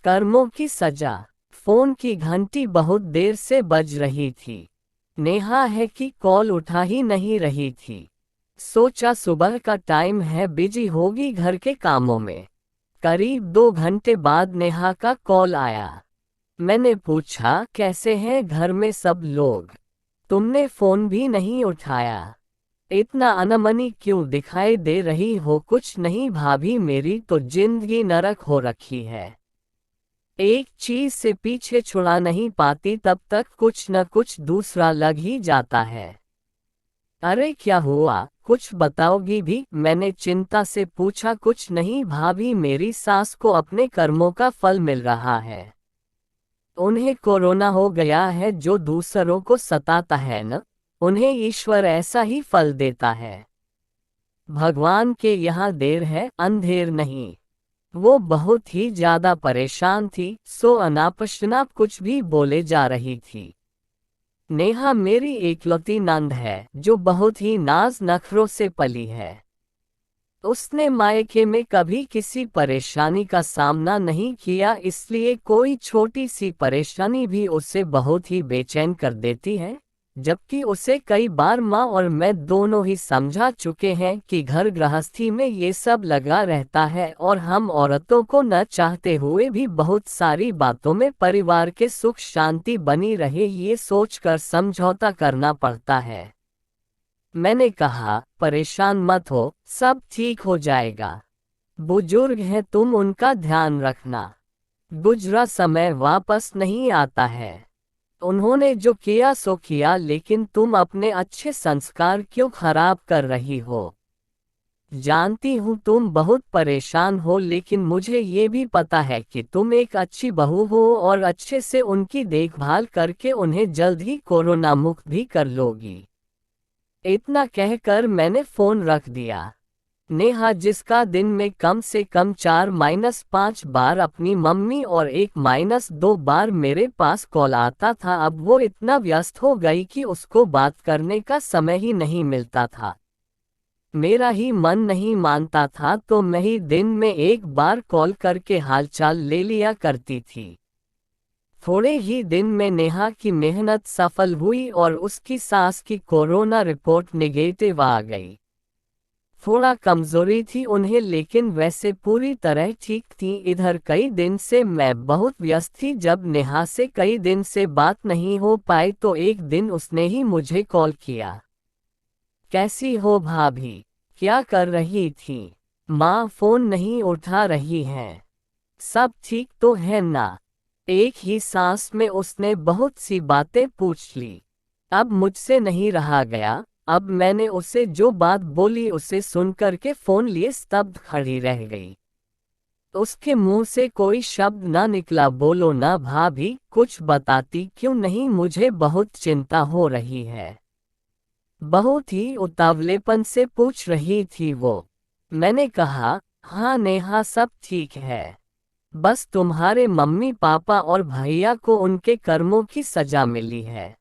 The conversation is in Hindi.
कर्मों की सजा। फोन की घंटी बहुत देर से बज रही थी। नेहा है कि कॉल उठा ही नहीं रही थी। सोचा सुबह का टाइम है, बिजी होगी घर के कामों में। करीब 2 घंटे बाद नेहा का कॉल आया। मैंने पूछा कैसे हैं घर में सब लोग, तुमने फोन भी नहीं उठाया, इतना अनमनी क्यों दिखाई दे रही हो। कुछ नहीं भाभी, मेरी तो जिंदगी नरक हो रखी है। एक चीज से पीछे छुड़ा नहीं पाती, तब तक कुछ न कुछ दूसरा लग ही जाता है। अरे क्या हुआ, कुछ बताओगी भी, मैंने चिंता से पूछा। कुछ नहीं भाभी, मेरी सास को अपने कर्मों का फल मिल रहा है। उन्हें कोरोना हो गया है, जो दूसरों को सताता है न, उन्हें ईश्वर ऐसा ही फल देता है। भगवान के यहाँ देर है अंधेर नहीं। वो बहुत ही ज्यादा परेशान थी, सो अनाप-शनाप कुछ भी बोले जा रही थी। नेहा मेरी एकलौती नंद है, जो बहुत ही नाज नखरों से पली है। उसने मायके में कभी किसी परेशानी का सामना नहीं किया, इसलिए कोई छोटी सी परेशानी भी उसे बहुत ही बेचैन कर देती है। जबकि उसे कई बार माँ और मैं दोनों ही समझा चुके हैं कि घर गृहस्थी में ये सब लगा रहता है, और हम औरतों को न चाहते हुए भी बहुत सारी बातों में परिवार के सुख शांति बनी रहे, ये सोचकर समझौता करना पड़ता है। मैंने कहा परेशान मत हो, सब ठीक हो जाएगा। बुजुर्ग हैं, तुम उनका ध्यान रखना। गुजरा समय वापस नहीं आता है। उन्होंने जो किया सो किया, लेकिन तुम अपने अच्छे संस्कार क्यों खराब कर रही हो। जानती हूँ तुम बहुत परेशान हो, लेकिन मुझे ये भी पता है कि तुम एक अच्छी बहू हो और अच्छे से उनकी देखभाल करके उन्हें जल्द ही कोरोना मुक्त भी कर लोगी। इतना कहकर मैंने फोन रख दिया। नेहा, जिसका दिन में कम से कम 4-5 बार अपनी मम्मी और 1-2 बार मेरे पास कॉल आता था, अब वो इतना व्यस्त हो गई कि उसको बात करने का समय ही नहीं मिलता था। मेरा ही मन नहीं मानता था तो मैं ही दिन में एक बार कॉल करके हालचाल ले लिया करती थी। थोड़े ही दिन में नेहा की मेहनत सफल हुई और उसकी सास की कोरोना रिपोर्ट नेगेटिव आ गई। थोड़ा कमजोरी थी उन्हें, लेकिन वैसे पूरी तरह ठीक थी। इधर कई दिन से मैं बहुत व्यस्त थी। जब नेहा से कई दिन से बात नहीं हो पाई तो एक दिन उसने ही मुझे कॉल किया। कैसी हो भाभी, क्या कर रही थी? माँ फोन नहीं उठा रही हैं, सब ठीक तो है ना? एक ही सांस में उसने बहुत सी बातें पूछ ली। अब मुझसे नहीं रहा गया। अब मैंने उसे जो बात बोली उसे सुनकर के फोन लिए स्तब्ध खड़ी रह गई। उसके मुंह से कोई शब्द ना निकला। बोलो ना भाभी, कुछ बताती क्यों नहीं, मुझे बहुत चिंता हो रही है। बहुत ही उतावलेपन से पूछ रही थी वो। मैंने कहा हाँ नेहा, सब ठीक है, बस तुम्हारे मम्मी पापा और भैया को उनके कर्मों की सजा मिली है।